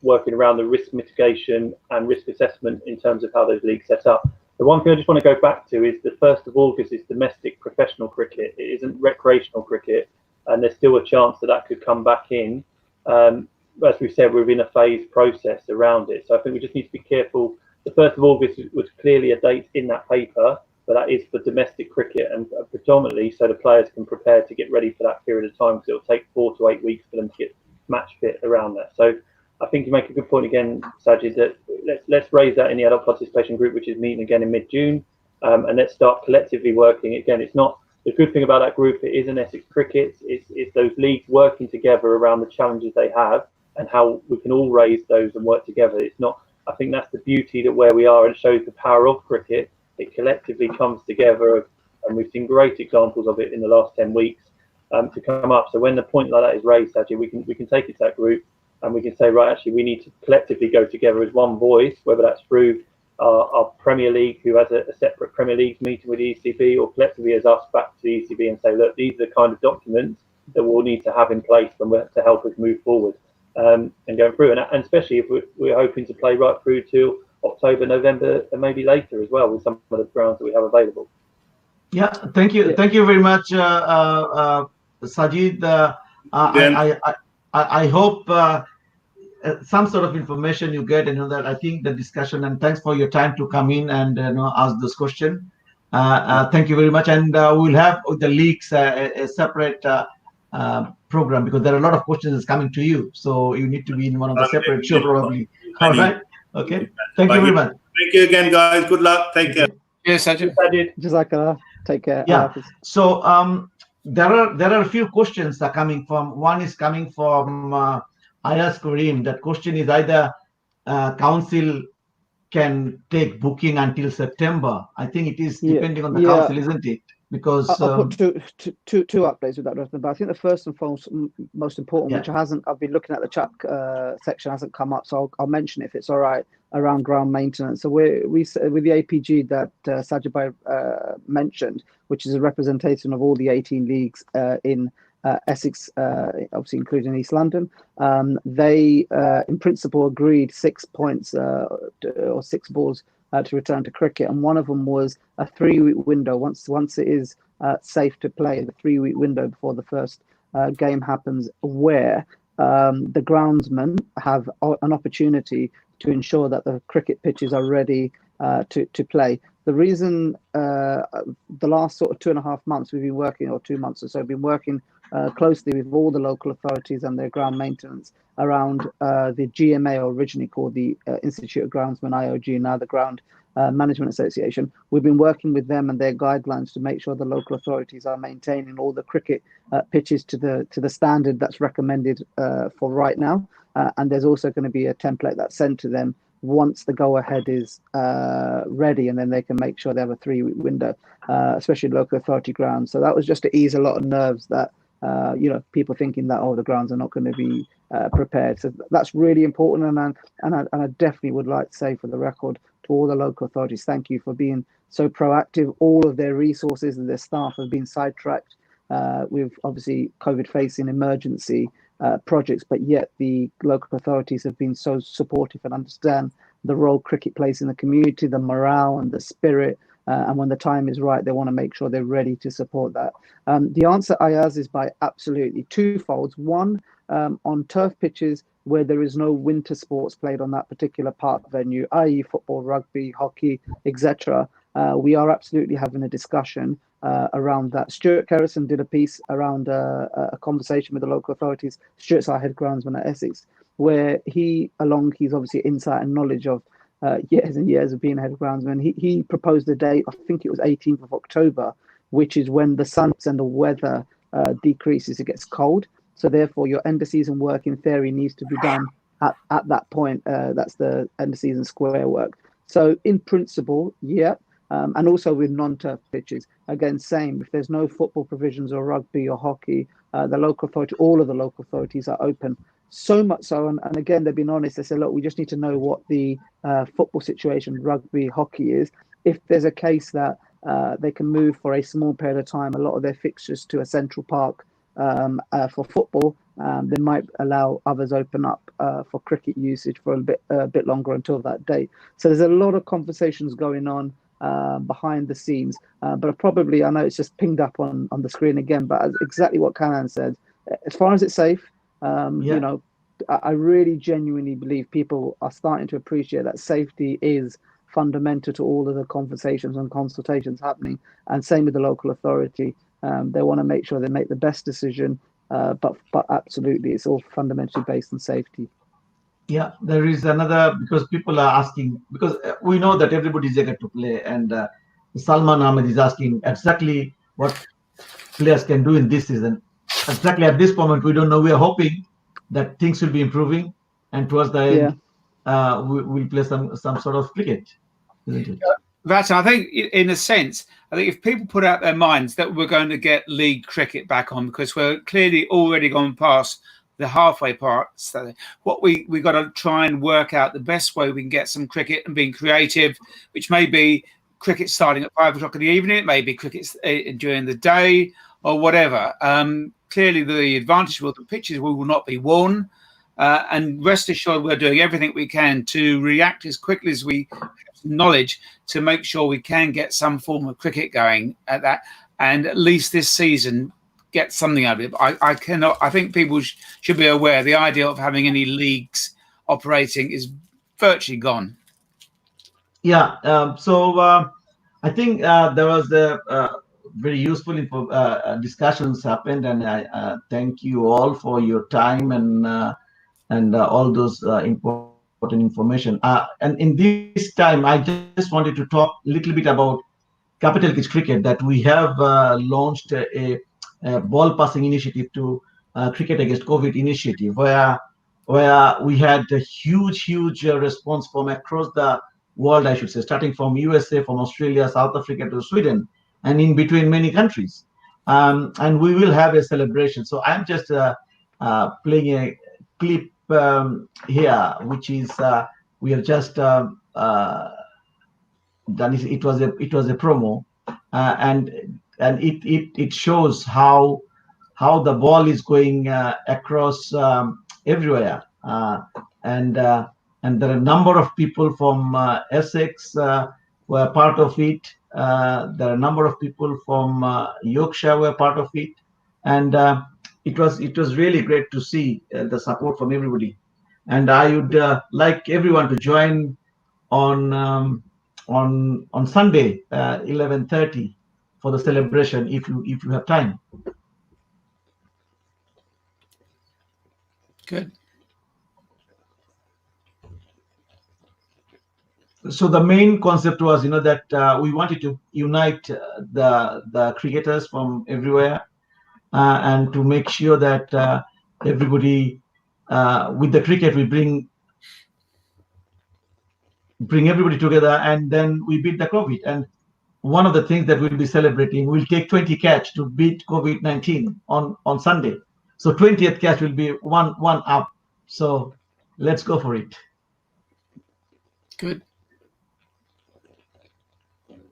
working around the risk mitigation and risk assessment in terms of how those leagues set up. The one thing I just want to go back to is the 1st of August is domestic professional cricket. It isn't recreational cricket, and there's still a chance that could come back in. As we said, we're in a phased process around it. So I think we just need to be careful. The 1st of August was clearly a date in that paper, but that is for domestic cricket and predominantly so the players can prepare to get ready for that period of time, because it'll take 4 to 8 weeks for them to get match fit around that. So I think you make a good point again, Sajid, that let's raise that in the adult participation group, which is meeting again in mid-June, and let's start collectively working. Again, it's not the good thing about that group. It isn't Essex Cricket. It's those leagues working together around the challenges they have and how we can all raise those and work together. It's not. I think that's the beauty that where we are, and shows the power of cricket. It collectively comes together, and we've seen great examples of it in the last 10 weeks to come up. So when the point like that is raised, actually, we can take it to that group. And we can say, right, actually, we need to collectively go together as one voice, whether that's through our Premier League, who has a separate Premier League meeting with the ECB, or collectively as us back to the ECB and say, look, these are the kind of documents that we'll need to have in place to help us move forward and going through. And especially if we're hoping to play right through to October, November, and maybe later as well with some of the grounds that we have available. Yeah, thank you. Thank you very much, Sajid. I hope some sort of information you get, that I think the discussion, and thanks for your time to come in and ask this question. Thank you very much, and we'll have the leaks a separate program, because there are a lot of questions coming to you, so you need to be in one of the separate show probably. All right. Okay. Thank you very much. Thank you again, guys. Good luck. Take care. Yes, Sajid. Jazakallah. Take care. Yeah. So there are a few questions that are coming from. One is coming from Ayaz Karim. That question is either council can take booking until September. I think it is depending on the council, isn't it? Because I'll put two updates with that, Ratan. But I think the first and most important, which I've been looking at the chat section, hasn't come up, so I'll mention it if it's all right, around ground maintenance. So we with the APG that Sajid mentioned, which is a representation of all the 18 leagues in Essex, obviously including East London. They, in principle, agreed 6 points or 6 balls to return to cricket, and one of them was a 3-week window. Once it is safe to play, the 3-week window before the first game happens, where the groundsmen have an opportunity to ensure that the cricket pitches are ready to play. The reason the last sort of 2.5 months we've been working, or 2 months or so, been working closely with all the local authorities and their ground maintenance around the GMA, or originally called the Institute of Groundsmen, IOG, now the Ground Management Association. We've been working with them and their guidelines to make sure the local authorities are maintaining all the cricket pitches to the standard that's recommended for right now. And there's also going to be a template that's sent to them once the go-ahead is ready, and then they can make sure they have a 3-week window, especially local authority grounds. So that was just to ease a lot of nerves that people thinking that, oh, the grounds are not going to be prepared. So that's really important, and I definitely would like to say, for the record, to all the local authorities, thank you for being so proactive. All of their resources and their staff have been sidetracked with obviously COVID facing emergency projects, but yet the local authorities have been so supportive and understand the role cricket plays in the community, the morale and the spirit. And when the time is right, they want to make sure they're ready to support that. The answer, Ayaz, is by absolutely twofold. One, on turf pitches where there is no winter sports played on that particular park venue, i.e. football, rugby, hockey, etc., we are absolutely having a discussion around that. Stuart Kerrison did a piece around a conversation with the local authorities. Stuart's our head groundsman at Essex, where he's obviously insight and knowledge of years and years of being a head groundsman. He proposed a date, I think it was 18th of October, which is when the sun and the weather decreases, it gets cold. So therefore, your end of season work in theory needs to be done at that point. That's the end of season square work. So in principle, yeah. And also with non-turf pitches, again, same. If there's no football provisions or rugby or hockey, the local authority, all of the local authorities are open. So much so, and again, they've been honest. They said, look, we just need to know what the football situation, rugby, hockey is. If there's a case that they can move for a small period of time, a lot of their fixtures to a central park for football, they might allow others open up for cricket usage for a bit longer until that date. So there's a lot of conversations going on behind the scenes, but probably, I know it's just pinged up on the screen again, but exactly what Canan said, as far as it's safe, I really genuinely believe people are starting to appreciate that safety is fundamental to all of the conversations and consultations happening, and same with the local authority. They want to make sure they make the best decision, but absolutely it's all fundamentally based on safety. Yeah, there is another, because people are asking, because we know that everybody's eager to play, and Salman Ahmed is asking exactly what players can do in this season. Exactly at this moment, we don't know. We are hoping that things will be improving, and towards the end, we'll play some sort of cricket, isn't it? Ratan, I think in a sense, I think if people put out their minds that we're going to get league cricket back on, because we're clearly already gone past the halfway part. So what we got to try and work out the best way we can get some cricket, and being creative, which may be cricket starting at 5 o'clock in the evening, it may be cricket during the day or whatever. Clearly the advantage with the pitches will not be worn, and rest assured we're doing everything we can to react as quickly as we have knowledge to make sure we can get some form of cricket going at that, and at least this season get something out of it. I think people should be aware the idea of having any leagues operating is virtually gone. Yeah. So I think there was very useful discussions happened, and I thank you all for your time and all those important information. And in this time, I just wanted to talk a little bit about capital pitch cricket, that we have launched a ball passing initiative to Cricket Against COVID initiative, where we had a huge response from across the world, I should say, starting from USA, from Australia, South Africa to Sweden, and in between many countries. And we will have a celebration. So I'm just playing a clip here, which is we have just done. It was a promo, and it shows how the ball is going across everywhere, and there are a number of people from Essex were part of it. There are a number of people from Yorkshire were part of it, and it was really great to see the support from everybody. And I would like everyone to join on on Sunday, 11:30, for the celebration, if you have time. Good. So the main concept was, that we wanted to unite the cricketers from everywhere, and to make sure that everybody, with the cricket, we bring everybody together, and then we beat the COVID. And one of the things that we'll be celebrating, we'll take 20 catch to beat COVID-19 on Sunday. So 20th catch will be one up. So let's go for it. Good.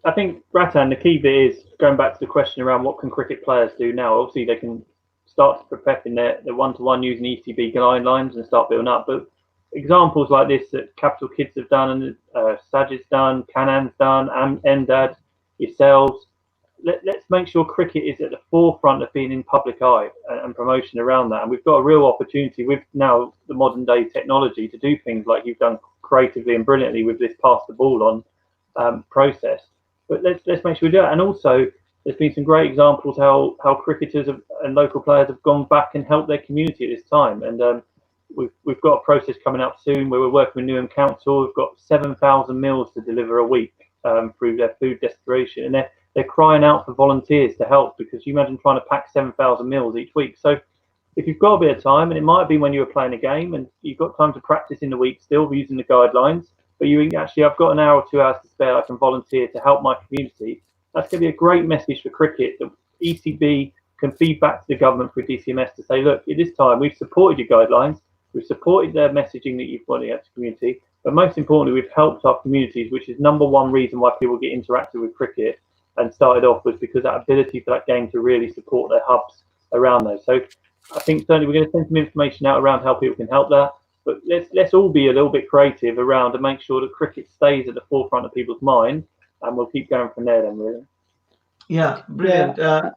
I think, Ratan, the key bit is going back to the question around what can cricket players do now. Obviously, they can start prepping their one-to-one using ECB guidelines and start building up. But examples like this that Capital Kids have done, and Sajid's done, Kanan's done, Endad, yourselves, let's make sure cricket is at the forefront of being in public eye and promotion around that. And we've got a real opportunity with now the modern day technology to do things like you've done creatively and brilliantly with this pass the ball on process. But let's make sure we do it. And also, there's been some great examples how cricketers and local players have gone back and helped their community at this time. And we've got a process coming up soon where we're working with Newham Council. We've got 7,000 meals to deliver a week through their food desperation, and they're crying out for volunteers to help, because you imagine trying to pack 7,000 meals each week. So if you've got a bit of time, and it might be when you were playing a game and you've got time to practice in the week still using the guidelines, but you actually, I've got an hour or 2 hours to spare, I can volunteer to help my community. That's going to be a great message for cricket that ECB can feed back to the government through DCMS to say, look, at this time we've supported your guidelines, we've supported their messaging that you've wanted out to the community, but most importantly, we've helped our communities, which is number one reason why people get interactive with cricket and started off was because that ability for that game to really support their hubs around those. So I think certainly we're going to send some information out around how people can help that. But let's all be a little bit creative around to make sure that cricket stays at the forefront of people's mind, and we'll keep going from there then, really. Yeah, brilliant. Yeah.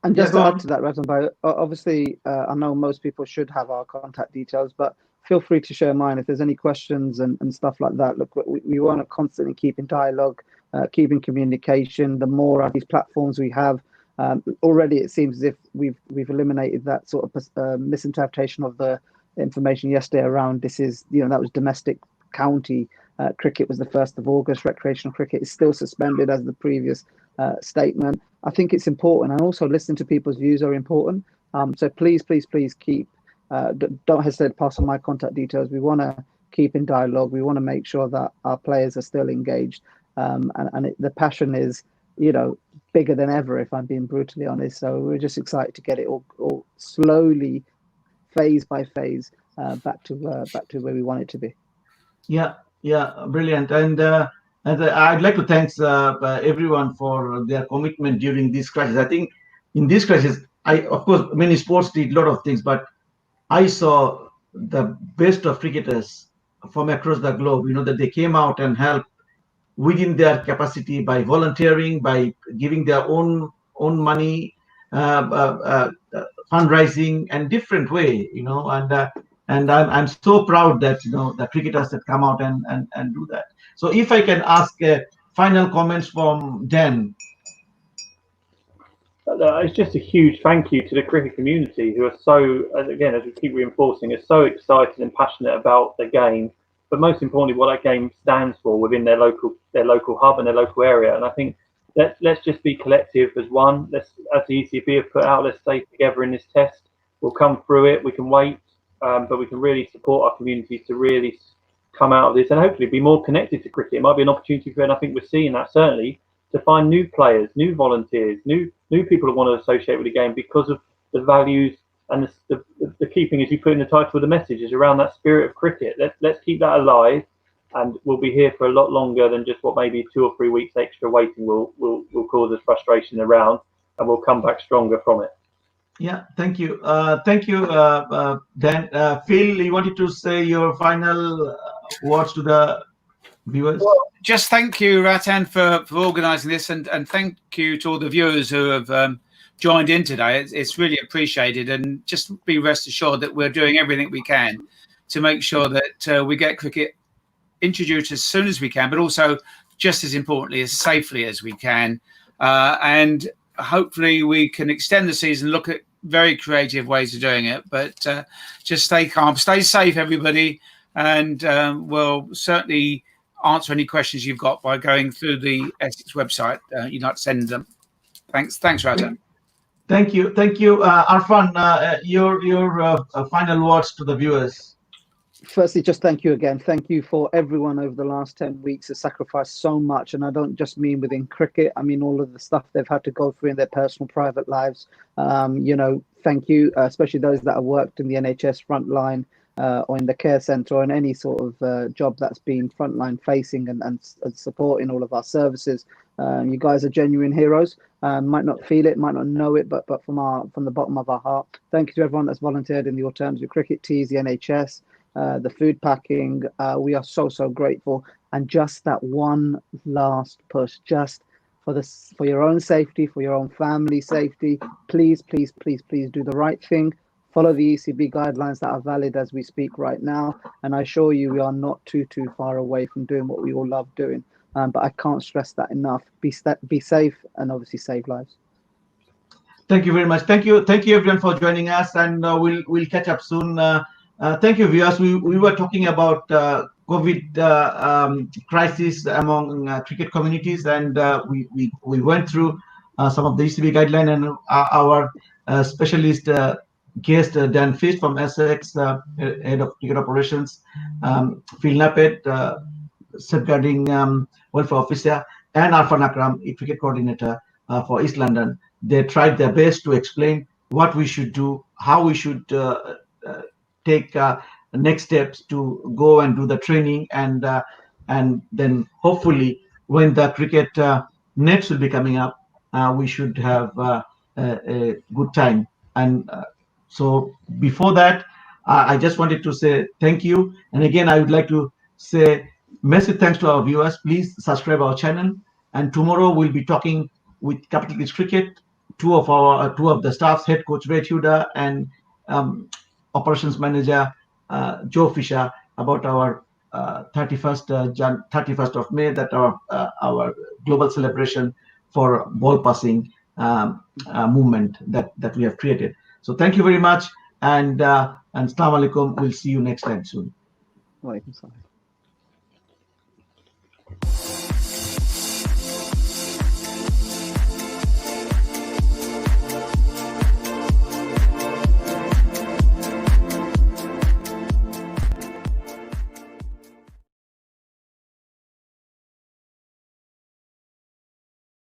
And just go to on. add to that, Ratan, obviously, I know most people should have our contact details, but feel free to share mine if there's any questions and stuff like that. Look, we want to constantly keep in dialogue, keep in communication. The more of these platforms we have, already it seems as if we've eliminated that sort of misinterpretation of the information yesterday around this is, that was domestic county cricket was the 1st of August. Recreational cricket is still suspended as the previous statement. I think it's important, and also listening to people's views are important. So please keep, don't hesitate to pass on my contact details. We want to keep in dialogue. We want to make sure that our players are still engaged, and the passion is, bigger than ever, if I'm being brutally honest. So we're just excited to get it all slowly, phase by phase, back to where we want it to be. Yeah, brilliant. And I'd like to thank everyone for their commitment during this crisis. I think in this crisis, of course, many sports did a lot of things, but I saw the best of cricketers from across the globe, that they came out and helped within their capacity by volunteering, by giving their own money, fundraising, and different way, and I'm so proud that the cricketers that come out and do that. So if I can ask final comments from Dan. It's just a huge thank you to the cricket community, who are so, again, as we keep reinforcing, are so excited and passionate about the game, but most importantly, what that game stands for within their local hub and their local area. And I think let's just be collective as one. As the ECB have put out, let's stay together in this test. We'll come through it. We can wait, but we can really support our communities to really come out of this and hopefully be more connected to cricket. It might be an opportunity for, and I think we're seeing that certainly, to find new players, new volunteers, new people who want to associate with the game because of the values and the keeping, as you put in the title of the message, is around that spirit of cricket. Let's keep that alive, and we'll be here for a lot longer than just what maybe 2 or 3 weeks extra waiting will cause us frustration around, and we'll come back stronger from it. Yeah, thank you. Dan. Phil, you wanted to say your final words to the viewers? Well, just thank you, Ratan, for organising this, and thank you to all the viewers who have joined in today. It's really appreciated, and just be rest assured that we're doing everything we can to make sure that we get cricket introduced as soon as we can, but also just as importantly, as safely as we can. And hopefully we can extend the season, look at very creative ways of doing it. But just stay calm, stay safe, everybody. And we'll certainly answer any questions you've got by going through the Essex website. You'd like to send them. Thanks, Ratan. Thank you, Arfan. Your final words to the viewers. Firstly, just thank you again. Thank you for everyone over the last 10 weeks who sacrificed so much. And I don't just mean within cricket. I mean all of the stuff they've had to go through in their personal, private lives. Thank you, especially those that have worked in the NHS frontline or in the care centre or in any sort of job that's been frontline facing and supporting all of our services. You guys are genuine heroes. Might not feel it, might not know it, but from the bottom of our heart, thank you to everyone that's volunteered in the alternative cricket teams, the NHS, the food packing. We are so grateful. And just that one last push, just for your own safety, for your own family safety, please do the right thing. Follow the ECB guidelines that are valid as we speak right now. And I assure you, we are not too far away from doing what we all love doing. But I can't stress that enough. Be safe and obviously save lives. Thank you very much. Thank you everyone for joining us, and we'll catch up soon. Thank you, viewers. We were talking about COVID crisis among cricket communities, and we went through some of the ECB guideline, and our specialist guest Dan Feist from Essex, head of cricket operations, Phil Knappett, safeguarding welfare officer, and Arfan Akram, a cricket coordinator for East London. They tried their best to explain what we should do, how we should take next steps to go and do the training, and then hopefully when the cricket nets will be coming up, we should have a good time. And so before that, I just wanted to say thank you. And again, I would like to say massive thanks to our viewers. Please subscribe our channel. And tomorrow we'll be talking with Capital Kids Cricket, two of the staffs, head coach Ray Tudor and operations manager Joe Fisher, about our 31st of May, that our global celebration for ball passing movement that we have created. So thank you very much, and Assalamu alaikum. We'll see you next time soon. Walaikum salam.